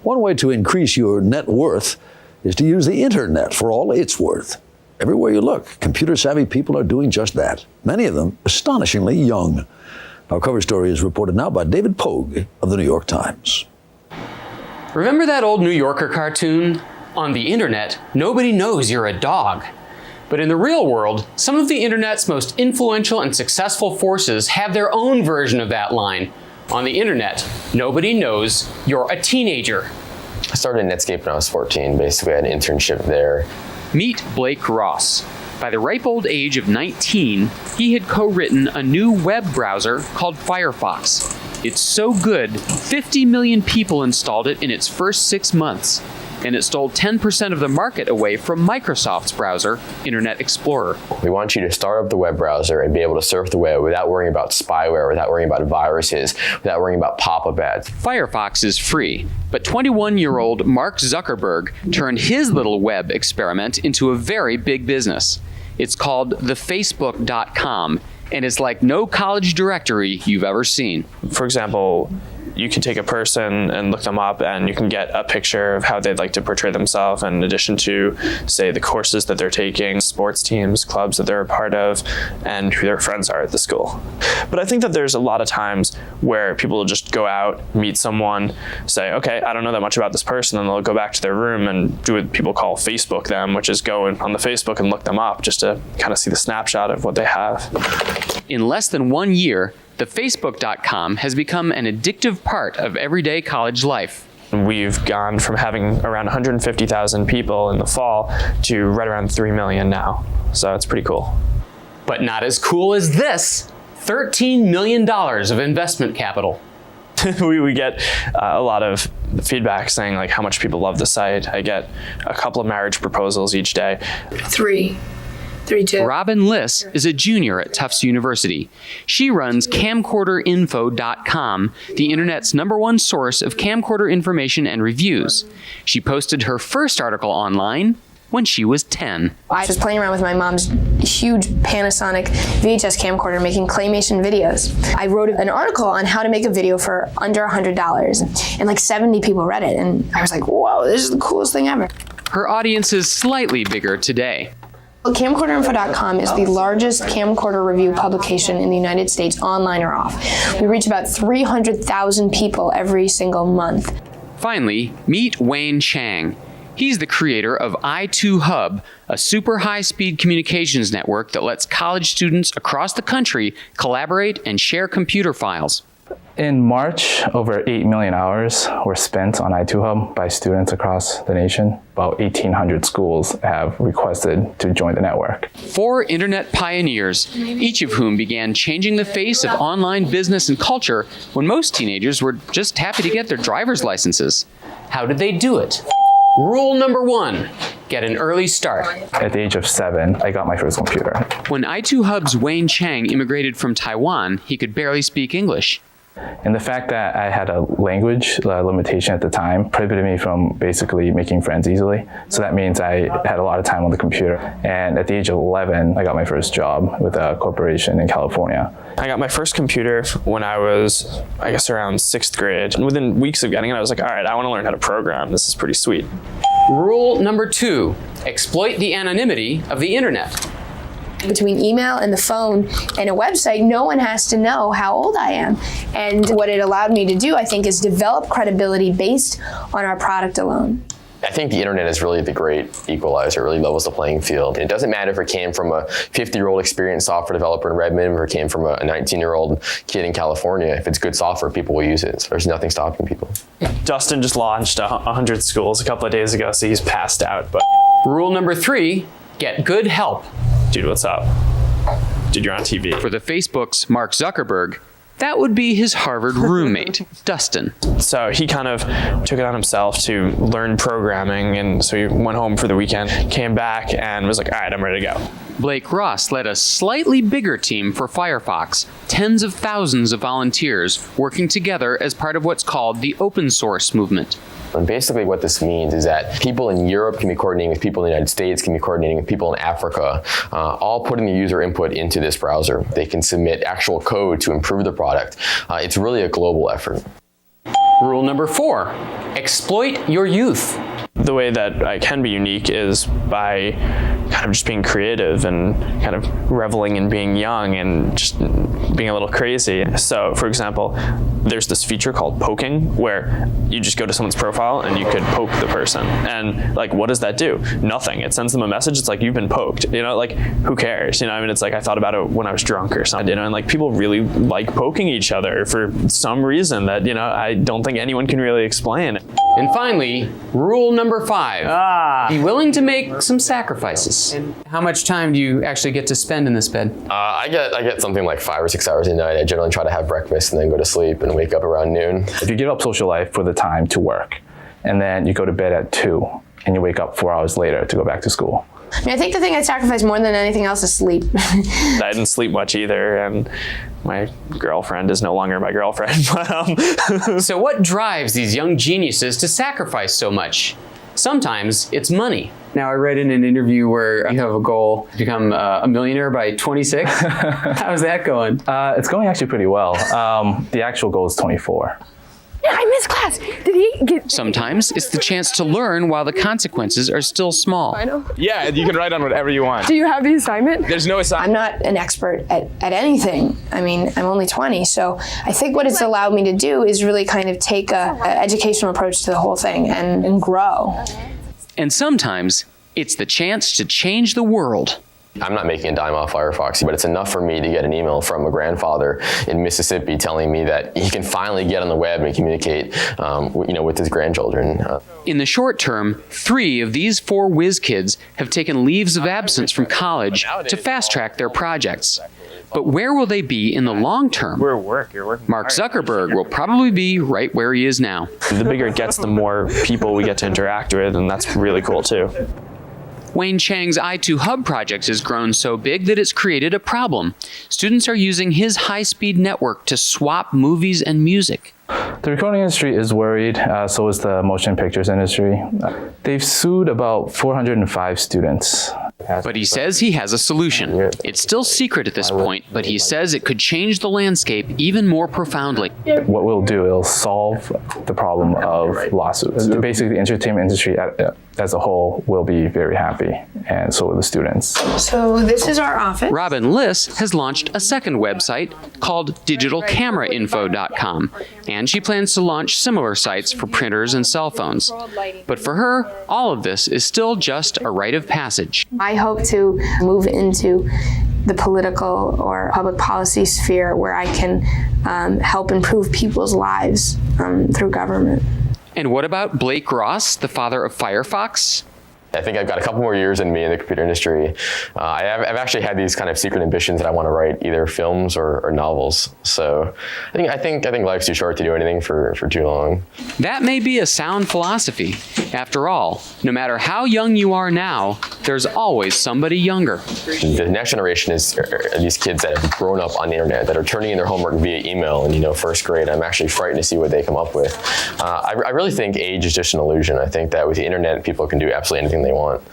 One way to increase your net worth is to use the internet for all it's worth. Everywhere you look, computer-savvy people are doing just that, many of them astonishingly young. Our cover story is reported now by David Pogue of the New York Times. Remember that old New Yorker cartoon? On the internet, nobody knows you're a dog. But in the real world, some of the internet's most influential and successful forces have their own version of that line. On the internet, nobody knows you're a teenager. I started at Netscape when I was 14. Basically, I had an internship there. Meet Blake Ross. By the ripe old age of 19, he had co-written a new web browser called Firefox. It's so good, 50 million people installed it in its first 6 months. And it stole 10% of the market away from Microsoft's browser, Internet Explorer. We want you to start up the web browser and be able to surf the web without worrying about spyware, without worrying about viruses, without worrying about pop-up ads. Firefox is free, but 21-year-old Mark Zuckerberg turned his little web experiment into a very big business. It's called thefacebook.com, and it's like no college directory you've ever seen. For example, you can take a person and look them up, and you can get a picture of how they'd like to portray themselves in addition to, say, the courses that they're taking, sports teams, clubs that they're a part of, and who their friends are at the school. But I think that there's a lot of times where people will just go out, meet someone, say, okay, I don't know that much about this person, and they'll go back to their room and do what people call Facebook them, which is go on the Facebook and look them up just to kind of see the snapshot of what they have. In less than 1 year, the Facebook.com has become an addictive part of everyday college life. We've gone from having around 150,000 people in the fall to right around 3 million now. So it's pretty cool. But not as cool as this, $13 million of investment capital. we get a lot of feedback saying like how much people love the site. I get a couple of marriage proposals each day. Three, two. Robin Liss is a junior at Tufts University. She runs camcorderinfo.com, the internet's #1 source of camcorder information and reviews. She posted her first article online when she was 10. I was playing around with my mom's huge Panasonic VHS camcorder making claymation videos. I wrote an article on how to make a video for under $100, and like 70 people read it, and I was like, whoa, this is the coolest thing ever. Her audience is slightly bigger today. Camcorderinfo.com is the largest camcorder review publication in the United States, online or off. We reach about 300,000 people every single month. Finally, meet Wayne Chang. He's the creator of i2Hub, a super high-speed communications network that lets college students across the country collaborate and share computer files. In March, over 8 million hours were spent on i2Hub by students across the nation. About 1,800 schools have requested to join the network. 4 internet pioneers, each of whom began changing the face of online business and culture when most teenagers were just happy to get their driver's licenses. How did they do it? Rule number 1, get an early start. At the age of 7, I got my first computer. When i2Hub's Wayne Chang immigrated from Taiwan, he could barely speak English. And the fact that I had a language limitation at the time prohibited me from basically making friends easily. So that means I had a lot of time on the computer. And at the age of 11, I got my first job with a corporation in California. I got my first computer when I was, I guess, around 6th grade. And within weeks of getting it, I was like, all right, I want to learn how to program. This is pretty sweet. Rule number 2, exploit the anonymity of the internet. Between email and the phone and a website, no one has to know how old I am. And what it allowed me to do, I think, is develop credibility based on our product alone. I think the internet is really the great equalizer, it really levels the playing field. And it doesn't matter if it came from a 50-year-old experienced software developer in Redmond or it came from a 19-year-old kid in California. If it's good software, people will use it. So there's nothing stopping people. Dustin just launched 100 schools a couple of days ago, so he's passed out. But Rule number 3, get good help. Dude, what's up? Dude, you're on TV. For the Facebook's Mark Zuckerberg, that would be his Harvard roommate, Dustin. So he kind of took it on himself to learn programming, and so he went home for the weekend, came back, and was like, all right, I'm ready to go. Blake Ross led a slightly bigger team for Firefox, tens of thousands of volunteers working together as part of what's called the open source movement. And basically what this means is that people in Europe can be coordinating with people in the United States, can be coordinating with people in Africa, all putting the user input into this browser. They can submit actual code to improve the product. It's really a global effort. Rule number 4, exploit your youth. The way that I can be unique is by kind of just being creative and kind of reveling in being young and just being a little crazy. So, for example, there's this feature called poking where you just go to someone's profile and you could poke the person. And like, what does that do? Nothing. It sends them a message. It's like, you've been poked. You know, like, who cares? You know, I mean, it's like I thought about it when I was drunk or something, you know, and like people really like poking each other for some reason that, you know, I don't think anyone can really explain. And finally, rule number 5, be willing to make some sacrifices. And how much time do you actually get to spend in this bed? I get something like 5 or 6 hours a night. I generally try to have breakfast and then go to sleep and wake up around noon. If you give up social life for the time to work, and then you go to bed at 2, and you wake up 4 hours later to go back to school. I mean, I think the thing I sacrifice more than anything else is sleep. I didn't sleep much either, and my girlfriend is no longer my girlfriend. So what drives these young geniuses to sacrifice so much? Sometimes it's money. Now, I read in an interview where you have a goal to become a millionaire by 26. How's that going? It's going actually pretty well. The actual goal is 24. I missed class. Did he get... Sometimes it's the chance to learn while the consequences are still small. I know. Yeah, you can write on whatever you want. Do you have the assignment? There's no assignment. I'm not an expert at anything. I mean, I'm only 20, so I think what it's allowed me to do is really kind of take a educational approach to the whole thing and grow. And sometimes it's the chance to change the world. I'm not making a dime off Firefox, but it's enough for me to get an email from a grandfather in Mississippi telling me that he can finally get on the web and communicate, with his grandchildren. In the short term, 3 of these 4 whiz kids have taken leaves of absence from college to fast-track their projects. But where will they be in the long term? You're working Mark Zuckerberg will probably be right where he is now. The bigger it gets, the more people we get to interact with, and that's really cool too. Wayne Chang's I2 Hub project has grown so big that it's created a problem. Students are using his high-speed network to swap movies and music. The recording industry is worried, so is the motion pictures industry. They've sued about 405 students. But he says he has a solution. It's still secret at this point, but he says it could change the landscape even more profoundly. What we'll do, it'll solve the problem of lawsuits. Basically, the entertainment industry as a whole will be very happy, and so will the students. So this is our office. Robin Liss has launched a second website called digitalcamerainfo.com, and she plans to launch similar sites for printers and cell phones. But for her, all of this is still just a rite of passage. I hope to move into the political or public policy sphere where I can help improve people's lives through government. And what about Blake Ross, the father of Firefox? I think I've got a couple more years in me in the computer industry. I've actually had these kind of secret ambitions that I want to write either films or novels. So I think life's too short to do anything for too long. That may be a sound philosophy. After all, no matter how young you are now, there's always somebody younger. The next generation is these kids that have grown up on the internet, that are turning in their homework via email in first grade. I'm actually frightened to see what they come up with. I really think age is just an illusion. I think that with the internet, people can do absolutely anything they want.